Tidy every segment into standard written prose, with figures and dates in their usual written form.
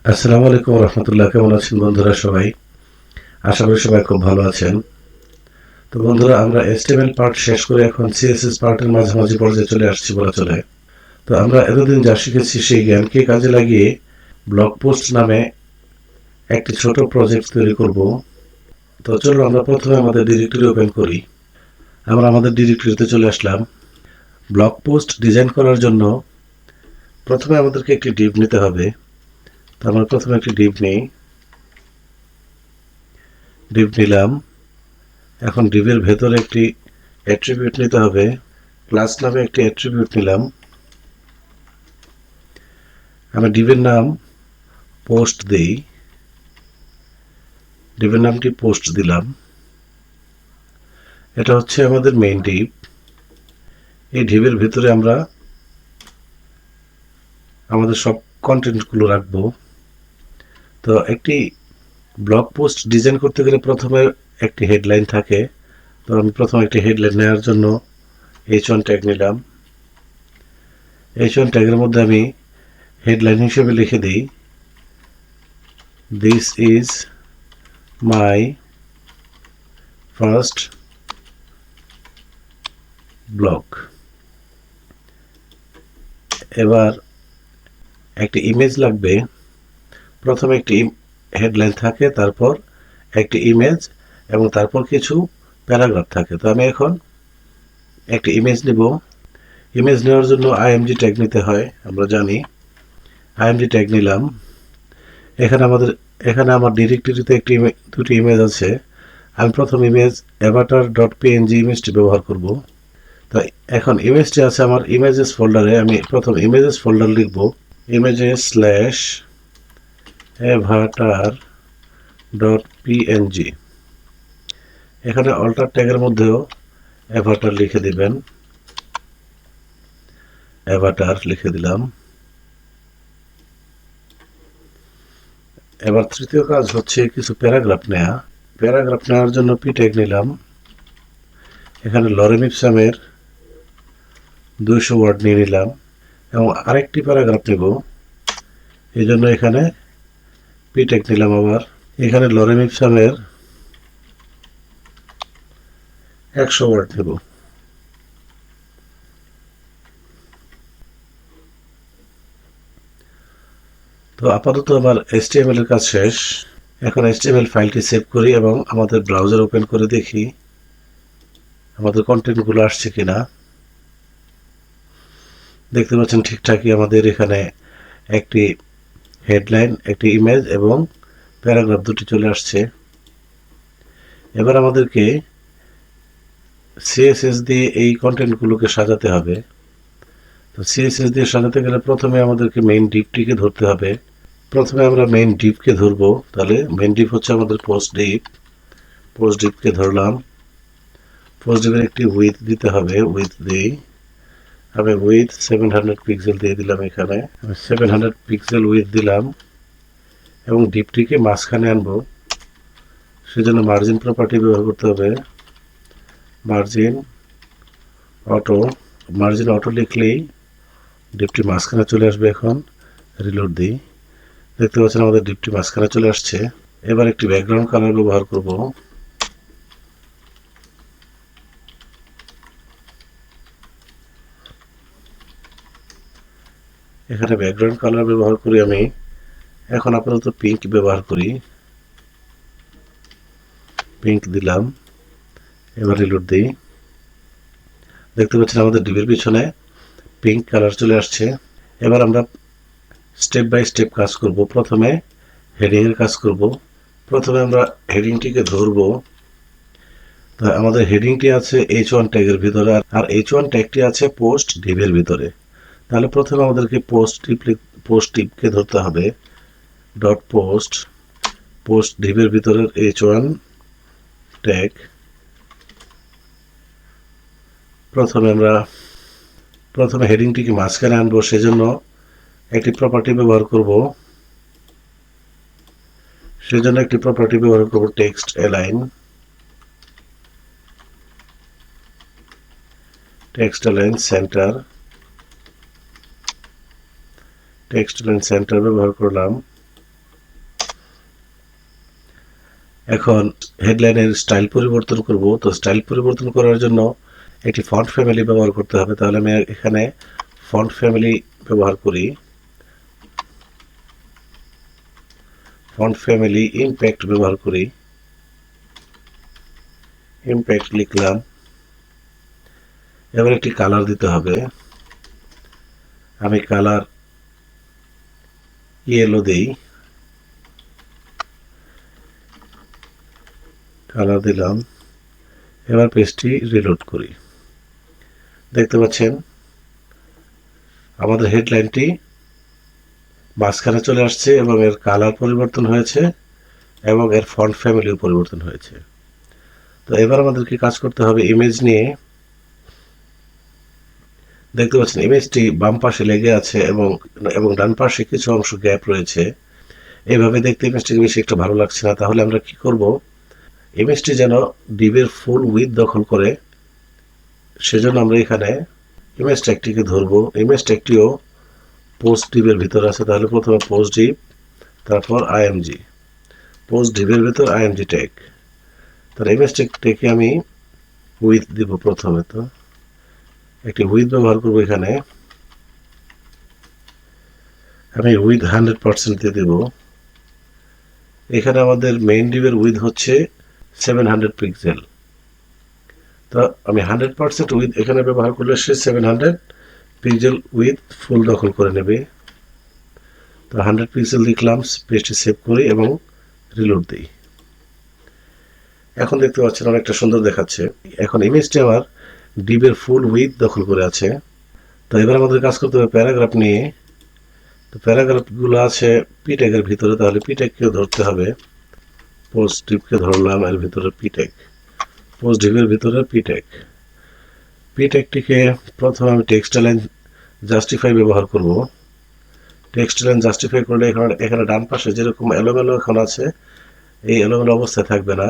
আসসালামু আলাইকুম রহমতুল্লাহ। কেমন আছেন বন্ধুরা সবাই? আশা করি সবাই খুব ভালো আছেন। তো বন্ধুরা, আমরা HTML পার্ট শেষ করে এখন CSS পার্টের মাঝামাঝি পর্যায়ে চলে আসছি বলা চলে। তো আমরা এতদিন যা শিখেছি সেই জ্ঞানকে কাজে লাগিয়ে ব্লগ পোস্ট নামে একটি ছোট প্রজেক্ট তৈরি করব। তো চলো আমরা প্রথমে আমাদের ডিরেক্টরি ওপেন করি। আমরা আমাদের ডিরেক্টরিতে চলে আসলাম। ব্লগ পোস্ট ডিজাইন করার জন্য প্রথমে আমাদেরকে একটি ডিভ নিতে হবে। তো আমরা প্রথমে একটি ডিভ নিলাম। এখন ডিভের ভেতরে একটি অ্যাট্রিবিউট নিতে হবে। ক্লাস নামে একটি অ্যাট্রিবিউট নিলাম। আমি ডিভের নাম পোস্ট দেই। ডিভের নামটি পোস্ট দিলাম। এটা হচ্ছে আমাদের মেইন ডিভ। এই ডিভের ভিতরে আমরা আমাদের সব কন্টেন্টগুলো রাখবো। তো একটি ব্লগ পোস্ট ডিজাইন করতে গেলে প্রথমে একটি হেডলাইন থাকে। তো আমি প্রথমে একটি হেডলাইন নেওয়ার জন্য h1 ট্যাগ নিলাম। h1 ট্যাগের মধ্যে আমি হেডলাইন হিসেবে লিখে দিই, this is my first blog. এবার একটি ইমেজ লাগবে। প্রথমে একটি হেডলাইন থাকে, তারপর একটি ইমেজ এবং তারপর কিছু প্যারাগ্রাফ থাকে। তো আমি এখন একটি ইমেজ নিব। ইমেজ নেওয়ার জন্য img ট্যাগ নিতে হয়, আমরা জানি। img ট্যাগ নিলাম। এখানে আমার ডিরেক্টরিতে দুটি ইমেজ আছে। আমি প্রথম ইমেজ avatar.png ইমেজটি ব্যবহার করব। তো এখন ইমেজটি আছে আমার ইমেজেস ফোল্ডারে। আমি প্রথম ইমেজেস ফোল্ডার লিখব, images/avatar.png। এখানে অল্টার ট্যাগের মধ্যেও অ্যাভাটার লিখে দিবেন। অ্যাভাটার লিখে দিলাম। এবার তৃতীয় কাজ হচ্ছে কিছু প্যারাগ্রাফ নেওয়া। প্যারাগ্রাফ নেওয়ার জন্য পি ট্যাগ নিলাম। এখানে লরেম ইপসামের 200 ওয়ার্ড নিয়ে নিলাম এবং আরেকটি প্যারাগ্রাফ নেব। এই জন্য এখানে পি ট্যাগ নিলাম। আবার এখানে লরেম ইপসামের 100 ওয়ার্ড নেব। তো আপাতত আমার HTML এর কাজ শেষ। এখন HTML ফাইলটি সেভ করি এবং আমাদের ব্রাউজার ওপেন করে দেখি আমাদের কন্টেন্টগুলো আসছে কিনা। দেখতে পাচ্ছেন ঠিকঠাকই আমাদের এখানে একটি হেডলাইন, একটি ইমেজ এবং প্যারাগ্রাফ দুটি চলে আসছে। এবার আমাদেরকে CSS দিয়ে এই কন্টেন্টগুলোকে সাজাতে হবে। তো CSS দিয়ে সাজাতে গেলে প্রথমে আমাদেরকে মেইন ডিভটিকে ধরতে হবে। প্রথমে আমরা মেইন ডিভকে ধরবো। তাহলে মেইন ডিভ হচ্ছে আমাদের পোস্ট ডিভ। পোস্ট ডিভকে ধরলাম। পোস্ট ডিভের একটি উইথ দিতে হবে। উইথ দিই। আমি উইথ 700 পিক্সেল দিয়ে দিলাম। এখানে 700 পিক্সেল উইথ দিলাম এবং ডিপটিকে মাঝখানে আনবো। সেজন্য মার্জিন প্রপার্টি ব্যবহার করতে হবে। মার্জিন অটো লিখলেই ডিপটি মাঝখানে চলে আসবে। এখন রিলোড দিই। দেখতে পাচ্ছেন আমাদের ডিপটি মাঝখানে চলে আসছে। এবার একটি ব্যাকগ্রাউন্ড কালার ব্যবহার করব। এখানে ব্যাকগ্রাউন্ড কালার ব্যবহার করি আমি। এখন আপাতত পিঙ্ক ব্যবহার করি। পিঙ্ক দিলাম। এবার রিলোড দিই। দেখতে পাচ্ছেন আমাদের ডিপের পিছনে পিঙ্ক কালার চলে আসছে। এবার আমরা স্টেপ বাই স্টেপ কাজ করব। প্রথমে হেডিং এর কাজ করব। প্রথমে আমরা হেডিংটিকে ধরব। তো আমাদের হেডিংটি আছে h1 ট্যাগের ভিতরে আর h1 ট্যাগটি আছে পোস্ট ডিভের ভিতরে। তাহলে প্রথমে আমাদেরকে পোস্ট ডিভকে ধরতে হবে। ডট পোস্ট ডিভের ভিতরের h1 ট্যাগ। প্রথমে হেডিংটিকে মাঝখানে আনবো। সেজন্য একটি প্রপার্টি ব্যবহার করব। Text align. সেন্টার ব্যবহার করলাম। এখন হেডলাইনের স্টাইল পরিবর্তন করব। তো স্টাইল পরিবর্তন করার জন্য একটি ফন্ট ফ্যামিলি ব্যবহার করতে হবে। তাহলে আমি এখানে ফন্ট ফ্যামিলি ব্যবহার করি। ফন্ট ফ্যামিলি ইম্প্যাক্ট ব্যবহার করি। ইম্প্যাক্ট লিখলাম। এবার একটি কালার দিতে হবে। আমি কালার ইয়েলো দেই। কালার দিলাম। এবার পেজটি রিলোড করি। দেখতে পাচ্ছেন আমাদের হেডলাইনটি মাঝখানে চলে আসছে এবং এর কালার পরিবর্তন হয়েছে এবং এর ফন্ট ফ্যামিলিও পরিবর্তন হয়েছে। তো এবার আমাদেরকে কাজ করতে হবে ইমেজ নিয়ে। দেখতে পাচ্ছেন ইমেজটি বাম পাশে লেগে আছে এবং ডান পাশে কিছু অংশ গ্যাপ রয়েছে। এইভাবে দেখতে ইমেজটিকে বেশি একটা ভালো লাগছে না। তাহলে আমরা কি করব, ইমেজটি যেন ডিভের ফুল উইথ দখল করে, সেজন্য আমরা এখানে ইমেজ ট্যাগটিকে ধরবো। ইমেজ ট্যাগটিও পোস্ট ডিভের ভিতর আছে। তাহলে প্রথমে পোস্ট ডিভ, তারপর আইএমজি। পোস্ট ডিভের ভিতর আইএমজি ট্যাগ। তাহলে ইমেজ ট্যাগটিকে আমি উইথ দিব। প্রথমে তো একটি উইথ ব্যবহার করবো। এখানে আমি উইথ 100% দিয়ে দেব। এখানে আমাদের মেইন ডিভের উইথ হচ্ছে 700 পিক্সেল। তো আমি 100% উইথ এখানে ব্যবহার করলে সে 700 পিক্সেল উইথ ফুল দখল করে নেবে। তো 100 পিক্সেল লিখলাম, পেজটি সেভ করি এবং রিলোড দিই। এখন দেখতে পাচ্ছেন অনেকটা সুন্দর দেখাচ্ছে। এখন ইমেজটি আমার ডিভের ফুল উইথ দখল করে আছে। তো এবার আমাদের কাজ করতে হবে প্যারাগ্রাফ নিয়ে। তো প্যারাগ্রাফগুলো আছে পি ট্যাগের ভিতরে। তাহলে পি ট্যাগকেও ধরতে হবে। পোস্ট ডিভকে ধরলাম, এর ভিতরে পি ট্যাগ। পোস্ট ডিভের ভিতরে পি ট্যাগ। পি ট্যাগটিকে প্রথমে আমি টেক্সট লাইন জাস্টিফাই ব্যবহার করব। টেক্সট লাইন জাস্টিফাই করলে এখানে ডান পাশে যেরকম এলোমেলো এখন আছে, এই এলোমেলো অবস্থায় থাকবে না।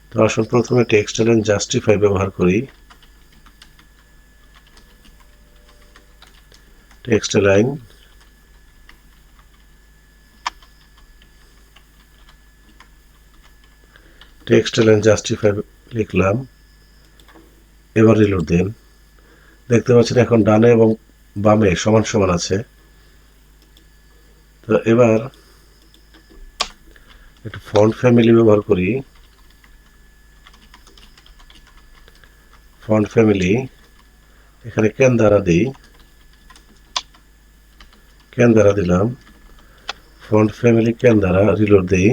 তো আসুন প্রথমে টেক্সট লাইন জাস্টিফাই ব্যবহার করি। টেক্সট লাইন জাস্টিফাই লিখলাম। এবার রিলোড দিন। দেখতে পাচ্ছেন এখন ডানে এবং বামে সমান সমান আছে। তো এবার একটু ফন্ট ফ্যামিলি ব্যবহার করি। ফন্ট ফ্যামিলি এখানে ক্যান দ্বারা দিই। ক্যান দ্বারা দিলাম। ফন্ট ফ্যামিলি ক্যান দ্বারা রিলোড দিই।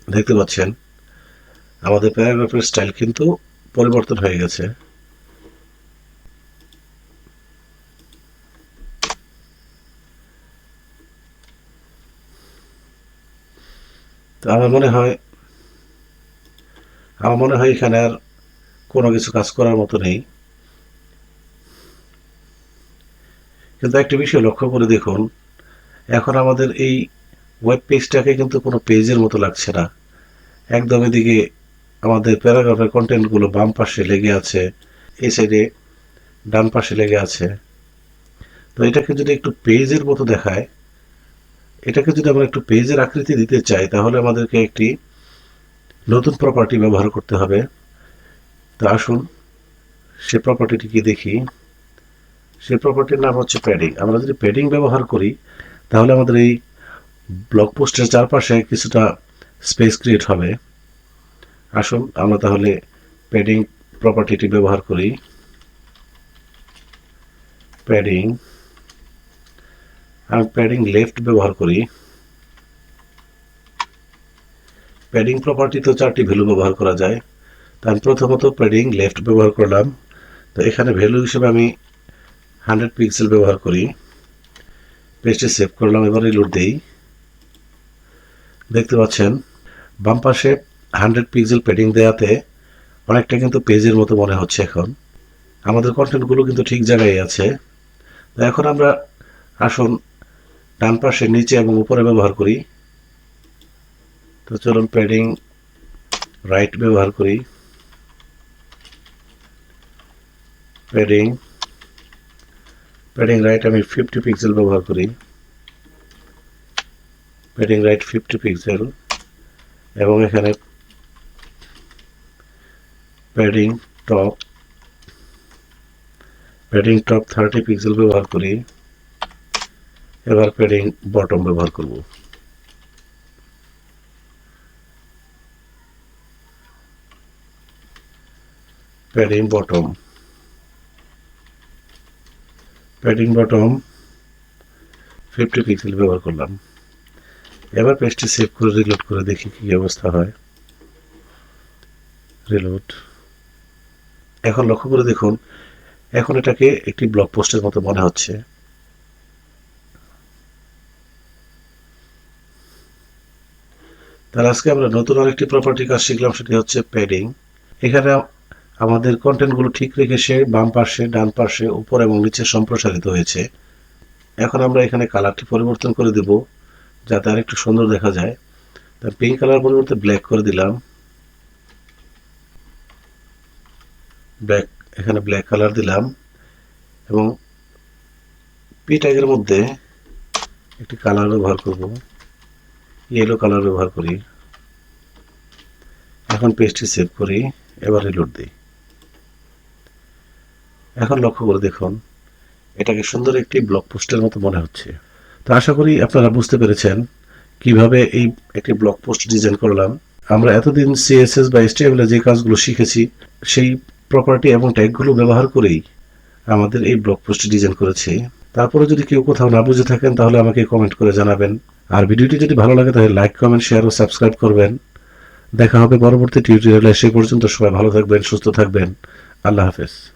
দেখতে পাচ্ছেন আমাদের প্যারাগ্রাফের স্টাইল কিন্তু পরিবর্তন হয়ে গেছে। তো আমার মনে হয় এখানে আর কোনো কিছু কাজ করার মতো নেই। কিন্তু একটা বিষয় লক্ষ্য করে দেখুন, এখন আমাদের এই ওয়েব পেজটাকে কিন্তু কোনো পেজের মতো লাগছে না। একদম এদিকে আমাদের প্যারাগ্রাফের কন্টেন্টগুলো বাম পাশে লেগে আছে, এই সাইডে ডান পাশে লেগে আছে। তো এটাকে যদি একটু পেজের মতো দেখায়, এটাকে যদি আমরা একটু পেজের আকৃতি দিতে চাই, তাহলে আমাদেরকে একটি নতুন প্রপার্টি ব্যবহার করতে হবে। তো আসুন সে প্রপার্টিটি কি দেখি। সে প্রপার্টির নাম হচ্ছে প্যাডিং। আমরা যদি প্যাডিং ব্যবহার করি, তাহলে আমাদের এই ব্লগ পোস্টের চারপাশে কিছুটা স্পেস ক্রিয়েট হবে। আসুন আমরা তাহলে প্যাডিং প্রপার্টিটি ব্যবহার করি। প্যাডিং, আমি প্যাডিং লেফট ব্যবহার করি। প্যাডিং প্রপার্টি তো 4টি ভ্যালু ব্যবহার করা যায়। তো আমি প্রথমত প্যাডিং লেফট ব্যবহার করলাম। তো এখানে ভ্যালু হিসেবে আমি 100 পিক্সেল ব্যবহার করি। পেজটি সেভ করলাম। এবার রিলোড দেই। দেখতে পাচ্ছেন বাম পাশে 100 পিক্সেল প্যাডিং দেওয়াতে অনেকটা কিন্তু পেজের মতো মনে হচ্ছে। এখন আমাদের কন্টেন্টগুলো কিন্তু ঠিক জায়গায় আছে। তো এখন আমরা আসুন ডান পাশে নিচে এবং উপরে ব্যবহার করি। তো চলুন প্যাডিং রাইট ব্যবহার করি। প্যাডিং রাইট আমি 50 পিক্সেল ব্যবহার করি। প্যাডিং রাইট 50 পিক্সেল এবং এখানে প্যাডিং টপ 30 পিক্সেল ব্যবহার করি। এবার প্যাডিং বটম ব্যবহার করব। প্যাডিং বটম 50 পিক্সেল ব্যবহার করলাম। এবার পেজটি সেভ করে রিলোড করে দেখি কি অবস্থা হয়। রিলোড। এখন লক্ষ্য করে দেখুন, এখন এটাকে একটি ব্লগ পোস্টের মতো মনে হচ্ছে। তাহলে আজকে আমরা নতুন আরেকটি প্রপার্টি কাজ শিখলাম, সেটি হচ্ছে প্যাডিং। এখানে আমাদের কন্টেন্টগুলো ঠিক রেখে সে বাম পাশে, ডান পাশে, উপর এবং নিচে সম্প্রসারিত হয়েছে। এখন আমরা এখানে কালারটি পরিবর্তন করে দেব যাতে আরেকটু সুন্দর দেখা যায়। তা পিঙ্ক কালার পরিবর্তে ব্ল্যাক করে দিলাম। এখানে ব্ল্যাক কালার দিলাম এবং পি ট্যাগের মধ্যে একটি কালার ব্যবহার করব, ইয়েলো কালার ব্যবহার করি। এখন পেজটি সেভ করি, এবার রিলোড দিই। এখন লক্ষ্য করে দেখুন, এটাকে সুন্দর একটি ব্লগ পোস্টের মতো মনে হচ্ছে। তো আশা করি আপনারা বুঝতে পেরেছেন কিভাবে এই একটি ব্লগ পোস্ট ডিজাইন করলাম। আমরা এতদিন সিএসএস বা HTML যে কাজগুলো শিখেছি সেই প্রপার্টি এবং ট্যাগগুলো ব্যবহার করেই আমাদের এই ব্লগ পোস্ট ডিজাইন করেছি। তারপরে যদি কেউ কোথাও না বুঝে থাকেন তাহলে আমাকে কমেন্ট করে জানাবেন। আর ভিডিওটি যদি ভালো লাগে তাহলে লাইক, কমেন্ট, শেয়ার ও সাবস্ক্রাইব করবেন। দেখা হবে পরবর্তী টিউটোরিয়ালে। সেই পর্যন্ত সবাই ভালো থাকবেন, সুস্থ থাকবেন। আল্লাহ হাফেজ।